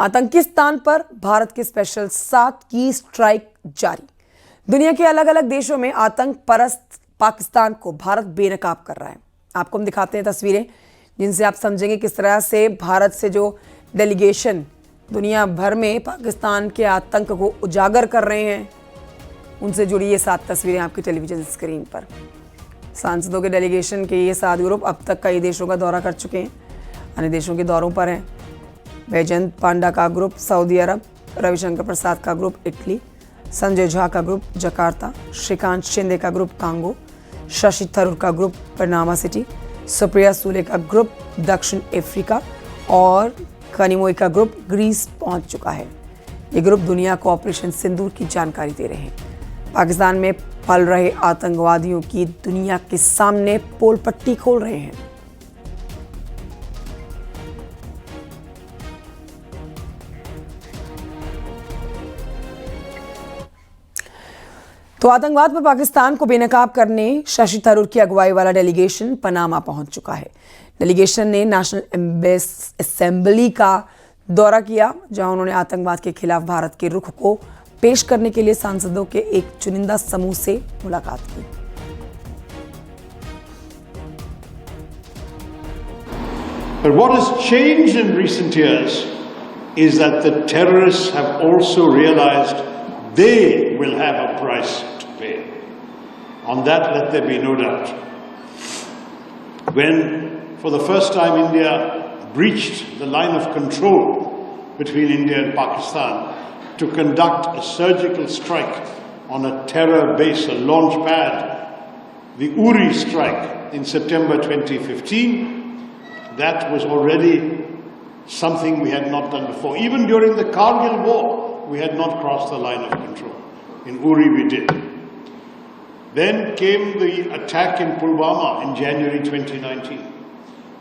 आतंकिस्तान पर भारत की स्पेशल 7 की स्ट्राइक जारी। दुनिया के अलग अलग देशों में आतंक परस्त पाकिस्तान को भारत बेनकाब कर रहा है। आपको हम दिखाते हैं तस्वीरें जिनसे आप समझेंगे किस तरह से भारत से जो डेलीगेशन दुनिया भर में पाकिस्तान के आतंक को उजागर कर रहे हैं, उनसे जुड़ी ये 7 तस्वीरें आपकी टेलीविजन स्क्रीन पर। सांसदों के डेलीगेशन के ये 7 ग्रुप अब तक कई देशों का दौरा कर चुके हैं, अन्य देशों के दौरों पर हैं। बैजयंत पांडा का ग्रुप सऊदी अरब, रविशंकर प्रसाद का ग्रुप इटली, संजय झा का ग्रुप जकार्ता, श्रीकांत शिंदे का ग्रुप कांगो, शशि थरूर का ग्रुप पनामा सिटी, सुप्रिया सूले का ग्रुप दक्षिण अफ्रीका और कनिमोई का ग्रुप ग्रीस पहुंच चुका है। ये ग्रुप दुनिया को ऑपरेशन सिंदूर की जानकारी दे रहे हैं। पाकिस्तान में पल रहे आतंकवादियों की दुनिया के सामने पोल पट्टी खोल रहे हैं। तो आतंकवाद पर पाकिस्तान को बेनकाब करने शशि थरूर की अगुवाई वाला डेलीगेशन पनामा पहुंच चुका है। डेलीगेशन ने नेशनल असेंबली का दौरा किया, जहां उन्होंने आतंकवाद के खिलाफ भारत के रुख को पेश करने के लिए सांसदों के एक चुनिंदा समूह से मुलाकात की। But what has changed in recent years is that the terrorists have also realized they will have a price to pay. On that, let there be no doubt. When, for the first time, India breached the line of control between India and Pakistan to conduct a surgical strike on a terror base, a launch pad, the Uri strike in September 2015, that was already something we had not done before. Even during the Kargil war, we had not crossed the line of control. In Uri we did. Then came the attack in Pulwama in January 2019.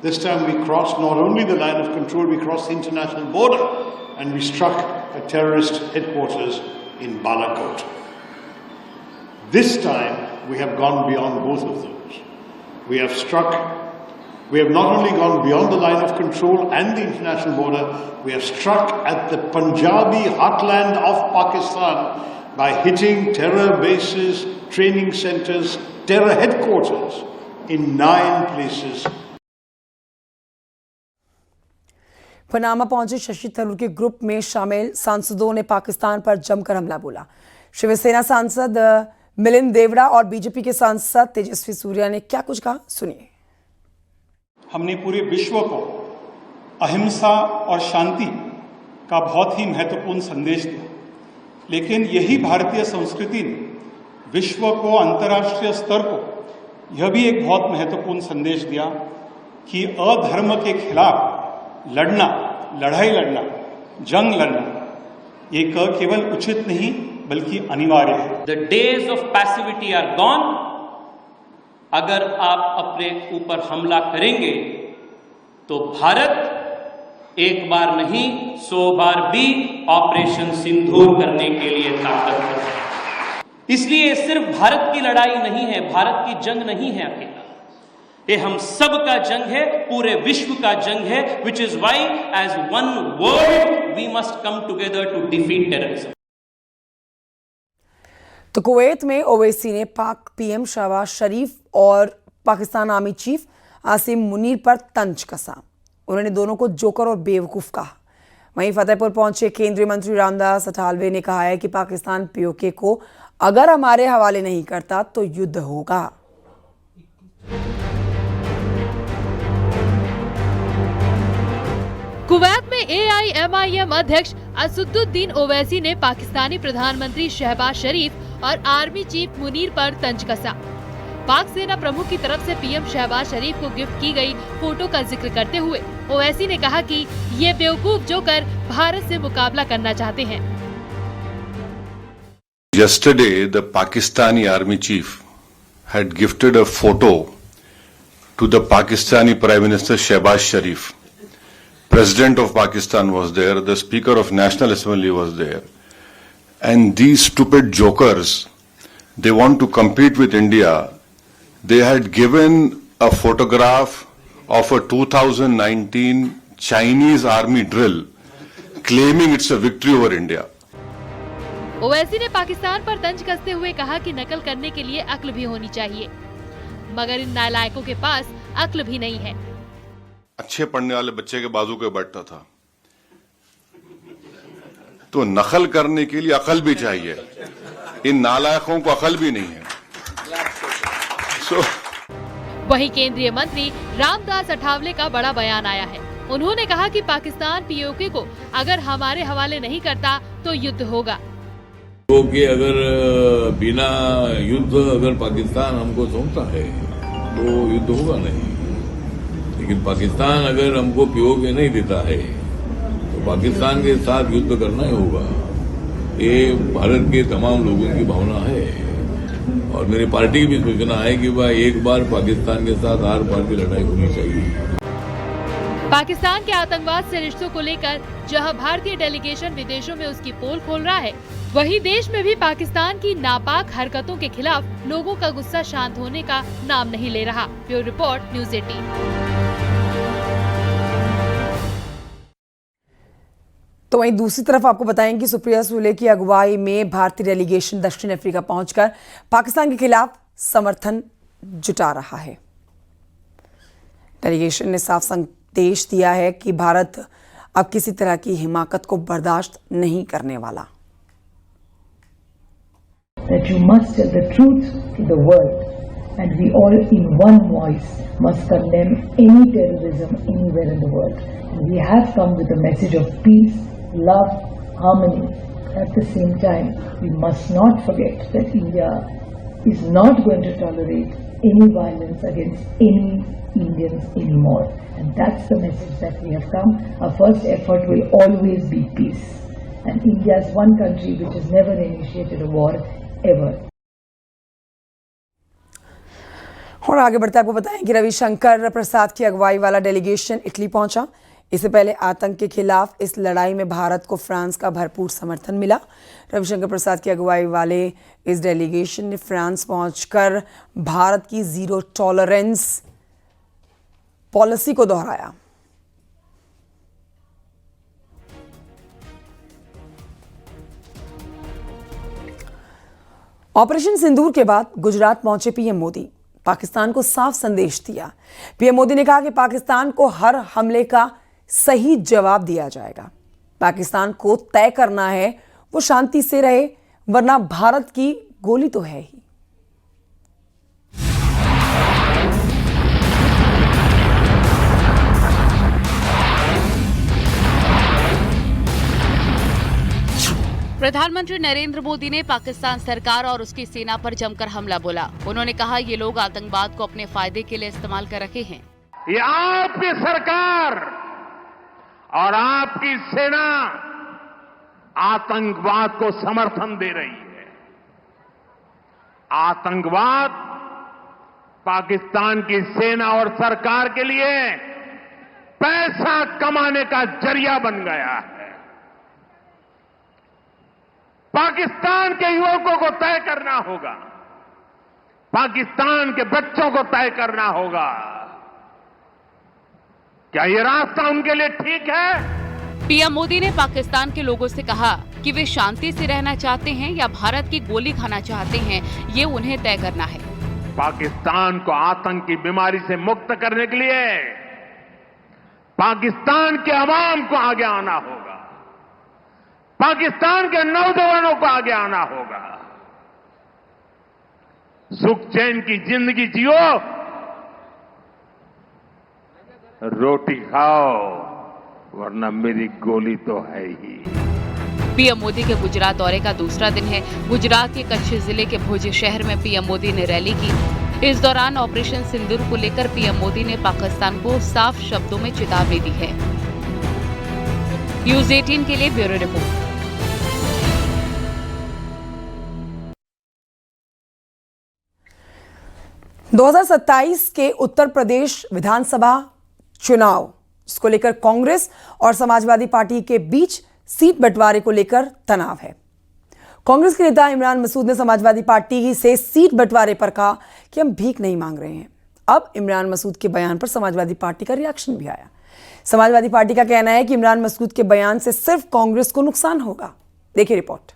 This time we crossed not only the line of control, we crossed the international border and we struck a terrorist headquarters in Balakot. This time we have gone beyond both of those. We have not only gone beyond the line of control and the international border, we have struck at the Punjabi heartland of Pakistan by hitting terror bases, training centers, terror headquarters in 9 places. Panama पहुंचे शशि थरूर के group में शामिल सांसदों ने पाकिस्तान पर जमकर हमला बोला। शिवसेना सांसद मिलिंद देवड़ा और बीजेपी के सांसद तेजस्वी सूर्या ने क्या कुछ कहा, सुनिए। हमने पूरे विश्व को अहिंसा और शांति का बहुत ही महत्वपूर्ण संदेश दिया, लेकिन यही भारतीय संस्कृति ने विश्व को, अंतर्राष्ट्रीय स्तर को यह भी एक बहुत महत्वपूर्ण संदेश दिया कि अधर्म के खिलाफ लड़ना, लड़ाई लड़ना, जंग लड़ना ये केवल उचित नहीं बल्कि अनिवार्य है। The days of passivity are gone. अगर आप अपने ऊपर हमला करेंगे तो भारत एक बार नहीं 100 बार भी ऑपरेशन सिंदूर करने के लिए ताकतवर है। इसलिए सिर्फ भारत की लड़ाई नहीं है, भारत की जंग नहीं है अकेला, ये हम सब का जंग है, पूरे विश्व का जंग है। Which is why as one world we must come together to defeat terrorism. तो कुवैत में ओवैसी ने पाक पीएम शहबाज शरीफ और पाकिस्तान आर्मी चीफ आसिम मुनीर पर तंज कसा। उन्होंने दोनों को जोकर और बेवकूफ कहा। वहीं फतेहपुर पहुंचे केंद्रीय मंत्री रामदास अठावले ने कहा है कि पाकिस्तान पीओके को अगर हमारे हवाले नहीं करता तो युद्ध होगा। कुवैत में AIMIM अध्यक्ष असदुद्दीन ओवैसी ने पाकिस्तानी प्रधानमंत्री शहबाज शरीफ और आर्मी चीफ मुनीर पर तंज कसा। पाक सेना प्रमुख की तरफ से पीएम शहबाज शरीफ को गिफ्ट की गई फोटो का जिक्र करते हुए ओवैसी ने कहा कि ये बेवकूफ जोकर भारत से मुकाबला करना चाहते हैं। Yesterday, the Pakistani army chief had gifted a photo to the Pakistani Prime Minister Shehbaz Sharif. President of Pakistan was there, the Speaker of National Assembly was there. And these stupid jokers, they want to compete with India. They had given a photograph of a 2019 Chinese army drill claiming it's a victory over India. Owaisi ने पाकिस्तान पर तंज कसते हुए कहा कि नकल करने के लिए अक्ल भी होनी चाहिए, मगर इन नालायकों के पास अक्ल भी नहीं है। अच्छे पढ़ने वाले बच्चे के बाजू के बैठता था, तो नकल करने के लिए अकल भी चाहिए। इन नालायकों को अकल भी नहीं है। वहीं केंद्रीय मंत्री रामदास अठावले का बड़ा बयान आया है। उन्होंने कहा कि पाकिस्तान पीओके को अगर हमारे हवाले नहीं करता तो युद्ध होगा। कि अगर बिना युद्ध अगर पाकिस्तान हमको सौंपता है तो युद्ध होगा नहीं, लेकिन पाकिस्तान अगर हमको पीओके नहीं देता है तो पाकिस्तान के साथ युद्ध करना ही होगा। ये भारत के तमाम लोगों की भावना है और मेरी पार्टी की भी सूचना है कि भाई एक बार पाकिस्तान के साथ आर पार की लड़ाई होनी चाहिए। पाकिस्तान के आतंकवाद से रिश्तों को लेकर जहां भारतीय डेलीगेशन विदेशों में उसकी पोल खोल रहा है, वहीं देश में भी पाकिस्तान की नापाक हरकतों के खिलाफ लोगों का गुस्सा शांत होने का नाम नहीं ले रहा। Bureau report, news 18। तो वहीं दूसरी तरफ आपको बताएं कि सुप्रिया सुले की अगुवाई में भारतीय डेलीगेशन दक्षिण अफ्रीका पहुंचकर पाकिस्तान के खिलाफ समर्थन जुटा रहा है। डेलीगेशन ने साफ संदेश दिया है कि भारत अब किसी तरह की हिमाकत को बर्दाश्त नहीं करने वाला। That you must tell the truth to the world, and we all in one voice must condemn any terrorism anywhere in the world. And we have come with a message of peace, love, harmony. At the same time, we must not forget that India is not going to tolerate any violence against any Indians anymore. And that's the message that we have come. Our first effort will always be peace. And India is one country which has never initiated a war ever. और आगे बढ़ते आपको बताएं कि रविशंकर प्रसाद की अगुवाई वाला delegation Italy पहुंचा। इससे पहले आतंक के खिलाफ इस लड़ाई में भारत को फ्रांस का भरपूर समर्थन मिला। रविशंकर प्रसाद की अगुवाई वाले इस डेलीगेशन ने फ्रांस पहुंचकर भारत की जीरो टॉलरेंस पॉलिसी को दोहराया। ऑपरेशन सिंदूर के बाद गुजरात पहुंचे पीएम मोदी। पाकिस्तान को साफ संदेश दिया। पीएम मोदी ने कहा कि पाकिस्तान को हर हमले का सही जवाब दिया जाएगा। पाकिस्तान को तय करना है वो शांति से रहे, वरना भारत की गोली तो है ही। प्रधानमंत्री नरेंद्र मोदी ने पाकिस्तान सरकार और उसकी सेना पर जमकर हमला बोला। उन्होंने कहा ये लोग आतंकवाद को अपने फायदे के लिए इस्तेमाल कर रहे हैं। ये आपकी सरकार और आपकी सेना आतंकवाद को समर्थन दे रही है। आतंकवाद पाकिस्तान की सेना और सरकार के लिए पैसा कमाने का जरिया बन गया है। पाकिस्तान के युवकों को तय करना होगा, पाकिस्तान के बच्चों को तय करना होगा, क्या ये रास्ता उनके लिए ठीक है? पीएम मोदी ने पाकिस्तान के लोगों से कहा कि वे शांति से रहना चाहते हैं या भारत की गोली खाना चाहते हैं, ये उन्हें तय करना है। पाकिस्तान को आतंक की बीमारी से मुक्त करने के लिए पाकिस्तान के अवाम को आगे आना होगा, पाकिस्तान के नौजवानों को आगे आना होगा। सुख चैन की जिंदगी जियो, रोटी खाओ, वरना मेरी गोली तो है ही। पीएम मोदी के गुजरात दौरे का दूसरा दिन है। गुजरात के कच्छ जिले के भुज शहर में पीएम मोदी ने रैली की। इस दौरान ऑपरेशन सिंदूर को लेकर पीएम मोदी ने पाकिस्तान को साफ शब्दों में चेतावनी दी है। न्यूज़ 18 के लिए ब्यूरो रिपोर्ट। 2027 के उत्तर प्रदेश विधानसभा चुनाव, इसको लेकर कांग्रेस और समाजवादी पार्टी के बीच सीट बंटवारे को लेकर तनाव है। कांग्रेस के नेता इमरान मसूद ने समाजवादी पार्टी से सीट बंटवारे पर कहा कि हम भीख नहीं मांग रहे हैं। अब इमरान मसूद के बयान पर समाजवादी पार्टी का रिएक्शन भी आया। समाजवादी पार्टी का कहना है कि इमरान मसूद के बयान से सिर्फ कांग्रेस को नुकसान होगा। देखिए रिपोर्ट।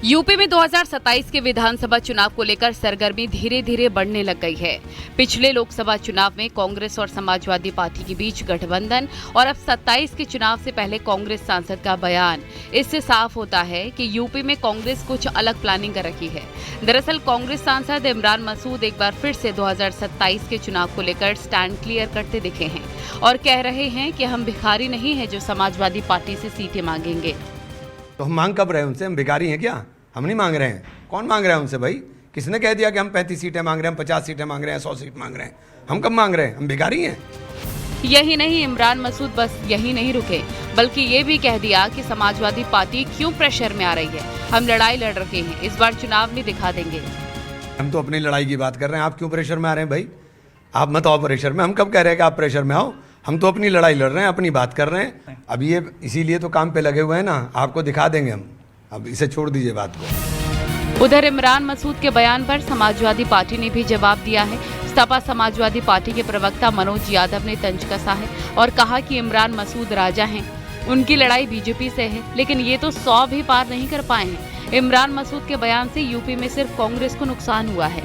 यूपी में 2027 के विधानसभा चुनाव को लेकर सरगर्मी धीरे धीरे बढ़ने लग गई है। पिछले लोकसभा चुनाव में कांग्रेस और समाजवादी पार्टी के बीच गठबंधन और अब 27 के चुनाव से पहले कांग्रेस सांसद का बयान, इससे साफ होता है कि यूपी में कांग्रेस कुछ अलग प्लानिंग कर रखी है। दरअसल कांग्रेस सांसद इमरान मसूद एक बार फिर से 2027 के चुनाव को लेकर स्टैंड क्लियर करते दिखे हैं और कह रहे हैं कि हम भिखारी नहीं है जो समाजवादी पार्टी से सीटें मांगेंगे। तो हम मांग कब रहे हैं उनसे? हम भिखारी हैं क्या? हम नहीं मांग रहे हैं। कौन मांग रहा है उनसे भाई? किसने कह दिया कि हम 35 सीटें मांग रहे हैं, हम 50 सीटें मांग रहे हैं, 100 सीट मांग रहे हैं? हम कब मांग रहे हैं? हम भिखारी हैं। यही नहीं, इमरान मसूद बस यही नहीं रुके, बल्कि ये भी कह दिया कि समाजवादी पार्टी क्यों प्रेशर में आ रही है। हम लड़ाई लड़ रहे हैं, इस बार चुनाव में दिखा देंगे। हम तो अपनी लड़ाई की बात कर रहे हैं, आप क्यों प्रेशर में आ रहे हैं भाई? आप मत आओ प्रेशर में। हम कब कह रहे हैं कि आप प्रेशर में आओ? हम तो अपनी लड़ाई लड़ रहे हैं, अपनी बात कर रहे हैं। अब ये इसीलिए तो काम पे लगे हुए हैं ना, आपको दिखा देंगे हम। अब इसे छोड़ दीजिए बात को। उधर इमरान मसूद के बयान पर समाजवादी पार्टी ने भी जवाब दिया है। सपा समाजवादी पार्टी के प्रवक्ता मनोज यादव ने तंज कसा है और कहा कि इमरान मसूद राजा हैं, उनकी लड़ाई बीजेपी से है, लेकिन ये तो 100 भी पार नहीं कर पाए हैं। इमरान मसूद के बयान से यूपी में सिर्फ कांग्रेस को नुकसान हुआ है।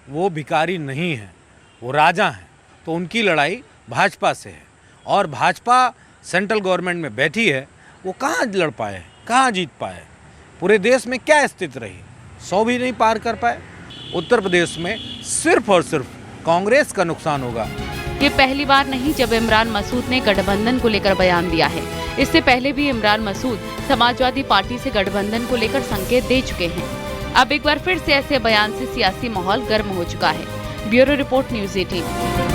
वो भिखारी नहीं है, वो राजा हैं, तो उनकी लड़ाई भाजपा से है और भाजपा सेंट्रल गवर्नमेंट में बैठी है। वो कहाँ लड़ पाए, कहाँ जीत पाए? पूरे देश में क्या स्थिति रही? 100 भी नहीं पार कर पाए। उत्तर प्रदेश में सिर्फ और सिर्फ कांग्रेस का नुकसान होगा। ये पहली बार नहीं जब इमरान मसूद ने गठबंधन को लेकर बयान दिया है। इससे पहले भी इमरान मसूद समाजवादी पार्टी से गठबंधन को लेकर संकेत दे चुके हैं। अब एक बार फिर से ऐसे बयान से सियासी माहौल गर्म हो चुका है। Bureau report, news 18।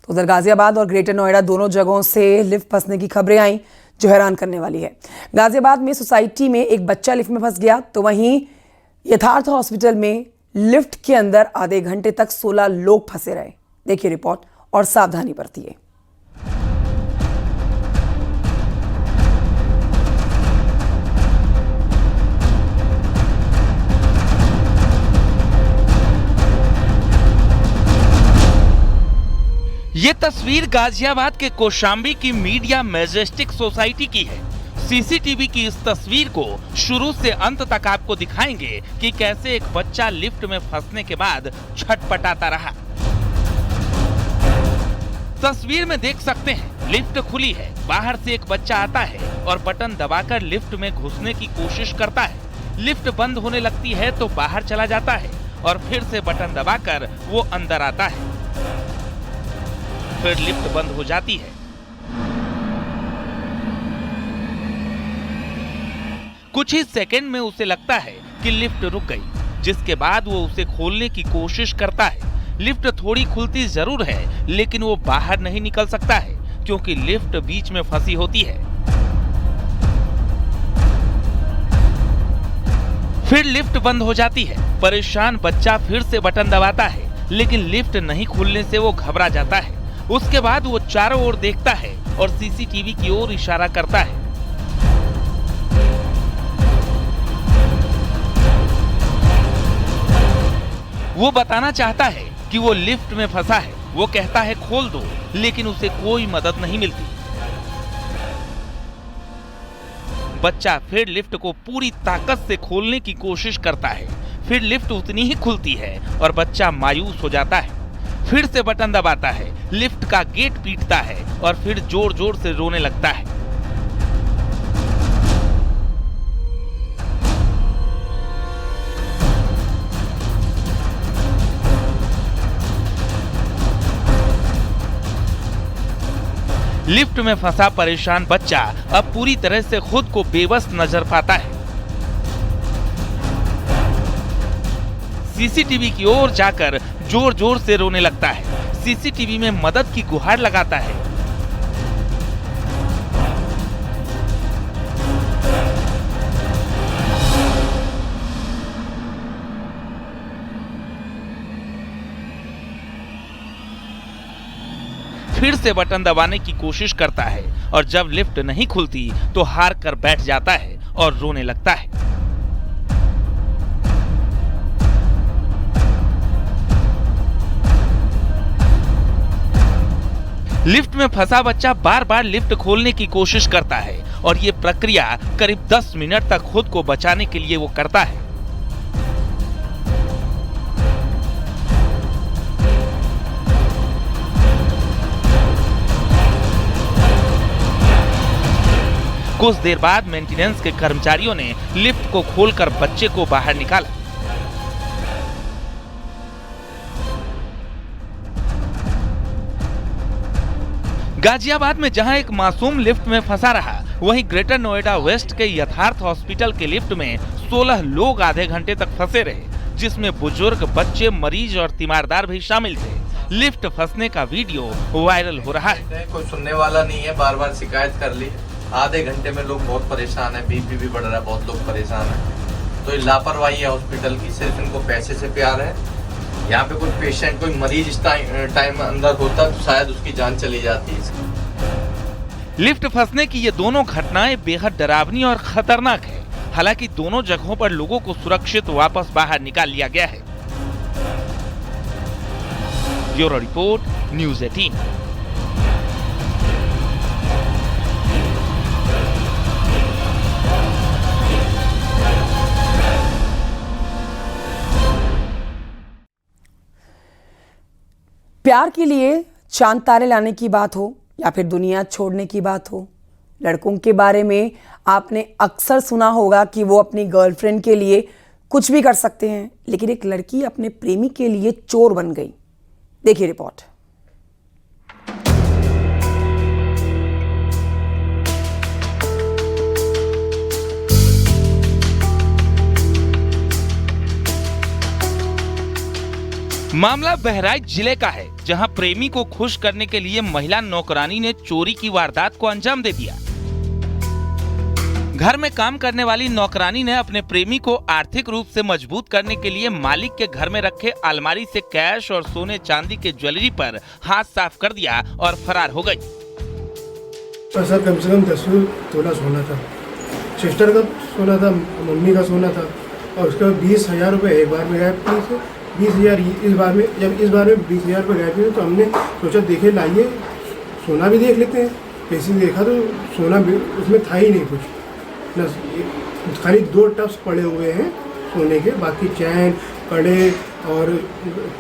उधर गाजियाबाद और ग्रेटर नोएडा दोनों जगहों से लिफ्ट फंसने की खबरें आई जो हैरान करने वाली है। गाजियाबाद में सोसाइटी में एक बच्चा लिफ्ट में फंस गया, तो वहीं यथार्थ हॉस्पिटल में लिफ्ट के अंदर आधे घंटे तक 16 लोग फंसे रहे। देखिए रिपोर्ट और सावधानी बरतिए। ये तस्वीर गाजियाबाद के कौशाम्बी की मीडिया मैजेस्टिक सोसाइटी की है। सीसीटीवी की इस तस्वीर को शुरू से अंत तक आपको दिखाएंगे कि कैसे एक बच्चा लिफ्ट में फंसने के बाद छटपटाता रहा। तस्वीर में देख सकते हैं, लिफ्ट खुली है, बाहर से एक बच्चा आता है और बटन दबाकर लिफ्ट में घुसने की कोशिश करता है। लिफ्ट बंद होने लगती है तो बाहर चला जाता है और फिर से बटन दबाकर वो अंदर आता है। फिर लिफ्ट बंद हो जाती है। कुछ ही सेकंड में उसे लगता है कि लिफ्ट रुक गई, जिसके बाद वो उसे खोलने की कोशिश करता है। लिफ्ट थोड़ी खुलती जरूर है, लेकिन वो बाहर नहीं निकल सकता है क्योंकि लिफ्ट बीच में फंसी होती है। फिर लिफ्ट बंद हो जाती है। परेशान बच्चा फिर से बटन दबाता है, लेकिन लिफ्ट नहीं खुलने से वो घबरा जाता है। उसके बाद वो चारों ओर देखता है और सीसीटीवी की ओर इशारा करता है। वो बताना चाहता है कि वो लिफ्ट में फंसा है। वो कहता है खोल दो, लेकिन उसे कोई मदद नहीं मिलती। बच्चा फिर लिफ्ट को पूरी ताकत से खोलने की कोशिश करता है। फिर लिफ्ट उतनी ही खुलती है और बच्चा मायूस हो जाता है। फिर से बटन दबाता है, लिफ्ट का गेट पीटता है और फिर जोर जोर से रोने लगता है। लिफ्ट में फंसा परेशान बच्चा अब पूरी तरह से खुद को बेबस नजर पाता है। सीसीटीवी की ओर जाकर जोर जोर से रोने लगता है। सीसीटीवी में मदद की गुहार लगाता है। से बटन दबाने की कोशिश करता है और जब लिफ्ट नहीं खुलती तो हार कर बैठ जाता है और रोने लगता है। लिफ्ट में फंसा बच्चा बार बार लिफ्ट खोलने की कोशिश करता है और ये प्रक्रिया करीब 10 मिनट तक खुद को बचाने के लिए वो करता है। कुछ देर बाद मेंटेनेंस के कर्मचारियों ने लिफ्ट को खोलकर बच्चे को बाहर निकाला। गाजियाबाद में जहां एक मासूम लिफ्ट में फंसा रहा, वहीं ग्रेटर नोएडा वेस्ट के यथार्थ हॉस्पिटल के लिफ्ट में 16 लोग आधे घंटे तक फंसे रहे, जिसमें बुजुर्ग, बच्चे, मरीज और तीमारदार भी शामिल थे। लिफ्ट फंसने का वीडियो वायरल हो रहा है। कोई सुनने वाला नहीं है, बार बार शिकायत कर ली। आधे घंटे में लोग बहुत परेशान है, बीपी भी बढ़ रहा है, बहुत लोग परेशान है। तो ये लापरवाही है हॉस्पिटल की, सिर्फ इनको पैसे से प्यार है। यहाँ पे कोई पेशेंट, कोई मरीज इस टाइम अंदर होता तो शायद उसकी जान चली जाती। लिफ्ट फंसने की ये दोनों घटनाएं बेहद डरावनी और खतरनाक है। हालांकि दोनों जगहों पर लोगों को सुरक्षित वापस बाहर निकाल लिया गया है। Bureau report, news 18। प्यार के लिए चांद तारे लाने की बात हो या फिर दुनिया छोड़ने की बात हो, लड़कों के बारे में आपने अक्सर सुना होगा कि वो अपनी गर्लफ्रेंड के लिए कुछ भी कर सकते हैं, लेकिन एक लड़की अपने प्रेमी के लिए चोर बन गई। देखिए रिपोर्ट। मामला बहराइच जिले का है, जहां प्रेमी को खुश करने के लिए महिला नौकरानी ने चोरी की वारदात को अंजाम दे दिया। घर में काम करने वाली नौकरानी ने अपने प्रेमी को आर्थिक रूप से मजबूत करने के लिए मालिक के घर में रखे अलमारी से कैश और सोने चांदी के ज्वेलरी पर हाथ साफ कर दिया और फरार हो गई। तो सर कम से कम 10 तोला सोना था, सिस्टर का सोना था, मम्मी का सोना था, और उसका 20,000 रुपये एक बार में गायब किए थे। 20,000 इस बार में, जब इस बार में 20,000 रुपये गायब किए तो हमने सोचा देखे लाइए सोना भी देख लेते हैं। कैसे देखा तो सोना भी उसमें था ही नहीं कुछ, ना खाली 2 टप्स पड़े हुए हैं सोने के, बाकी चैन, कड़े और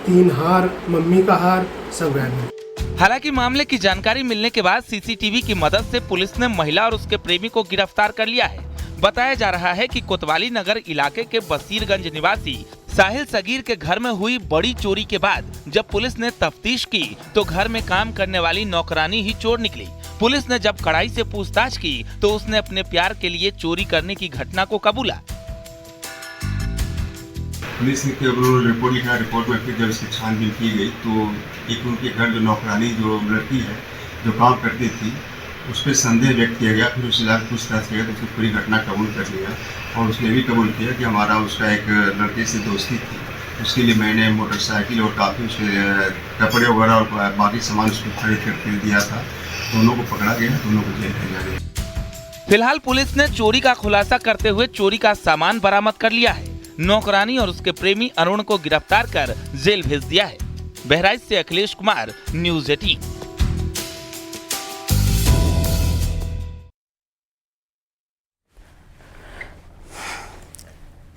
3 हार, मम्मी का हार सब गायब है। हालांकि मामले की जानकारी मिलने के बाद सीसीटीवी की मदद से पुलिस ने महिला और उसके प्रेमी को गिरफ्तार कर लिया है। बताया जा रहा है कि कोतवाली नगर इलाके के बसीरगंज निवासी साहिल सगीर के घर में हुई बड़ी चोरी के बाद जब पुलिस ने तफ्तीश की तो घर में काम करने वाली नौकरानी ही चोर निकली। पुलिस ने जब कड़ाई से पूछताछ की तो उसने अपने प्यार के लिए चोरी करने की घटना को कबूला। पुलिस ने रिपोर्ट लिखा, रिपोर्ट में फिर जब इसकी छानबीन की गई तो एक उनके घर जो नौकरानी जो लड़की है जो काम करती थी उस पर संदेह व्यक्त किया गया। फिर उससे ज़्यादा पूछताछ किया तो उसने पूरी घटना कबूल कर लिया और उसने भी कबूल किया कि हमारा उसका एक लड़के से दोस्ती थी, उसके लिए मैंने मोटरसाइकिल और काफ़ी उसके कपड़े वगैरह और बाकी सामान उसको खरीद कर दिया था। दोनों को पकड़ा गया, दोनों को जेल भेजा गया। फिलहाल पुलिस ने चोरी का खुलासा करते हुए चोरी का सामान बरामद कर लिया है। नौकरानी और उसके प्रेमी अरुण को गिरफ्तार कर जेल भेज दिया है। बहराइच से अखिलेश कुमार, न्यूज़ 18।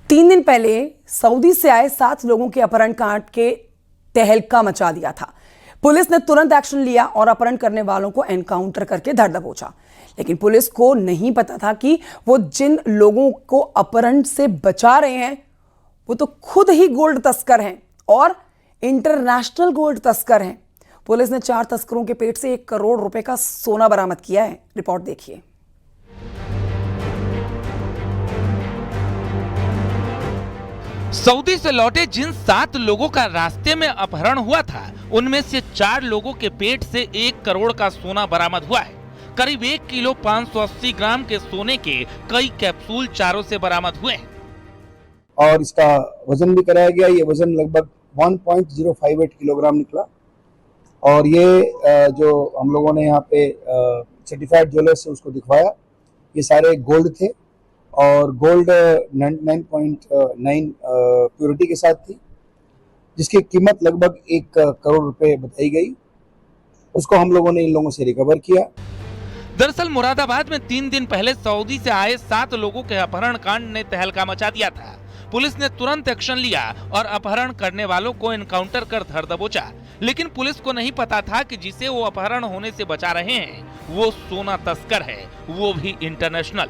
तीन दिन पहले सऊदी से आए 7 लोगों के अपहरण कांड के तहलका मचा दिया था। पुलिस ने तुरंत एक्शन लिया और अपहरण करने वालों को एनकाउंटर करके धर दबोचा। लेकिन पुलिस को नहीं पता था कि वो जिन लोगों को अपहरण से बचा रहे हैं वो तो खुद ही गोल्ड तस्कर हैं और इंटरनेशनल गोल्ड तस्कर हैं। पुलिस ने 4 तस्करों के पेट से 1 करोड़ रुपए का सोना बरामद किया है। रिपोर्ट देखिए। सऊदी से लौटे जिन 7 लोगों का रास्ते में अपहरण हुआ था उनमें से 4 लोगों के पेट से 1 करोड़ का सोना बरामद हुआ है। करीब 1 किलो 580 ग्राम के सोने के कई कैप्सूल चारों से बरामद हुए हैं और इसका वजन भी कराया गया। ये वजन लगभग 1.058 किलोग्राम निकला और ये जो हम लोगों ने यहाँ पे सर्टिफाइड ज्वेलर्स से उसको दिखवाया, ये सारे गोल्ड थे और गोल्ड 99.9 प्योरिटी के साथ थी, जिसकी कीमत लगभग 1 करोड़ रुपए बताई गई। उसको हम लोगों ने इन लोगों से रिकवर किया। दरअसल मुरादाबाद में 3 दिन पहले सऊदी से आए 7 लोगों के अपहरण कांड ने तहलका मचा दिया था। पुलिस ने तुरंत एक्शन लिया और अपहरण करने वालों को एनकाउंटर कर धर दबोचा, लेकिन पुलिस को नहीं पता था कि जिसे वो अपहरण होने से बचा रहे हैं वो सोना तस्कर है, वो भी इंटरनेशनल।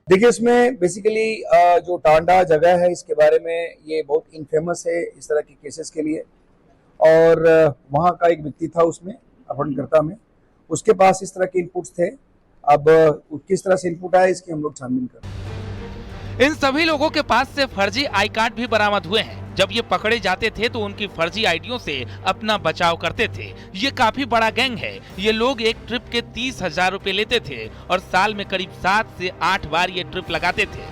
देखिए, इसमें बेसिकली जो टांडा जगह है इसके बारे में ये बहुत इनफेमस है इस तरह के केसेस के लिए, और वहाँ का एक व्यक्ति था उसमें अपहरणकर्ता में, उसके पास इस तरह के इनपुट्स थे। अब किस तरह से इनपुट आया इसकी हम लोग छानबीन कर रहे हैं। इन सभी लोगों के पास से फर्जी आई कार्ड भी बरामद हुए हैं। जब ये पकड़े जाते थे तो उनकी फर्जी आईडियों से अपना बचाव करते थे। ये काफी बड़ा गैंग है। ये लोग एक ट्रिप के 30,000 रुपए लेते थे और साल में करीब 7 से 8 बार ये ट्रिप लगाते थे।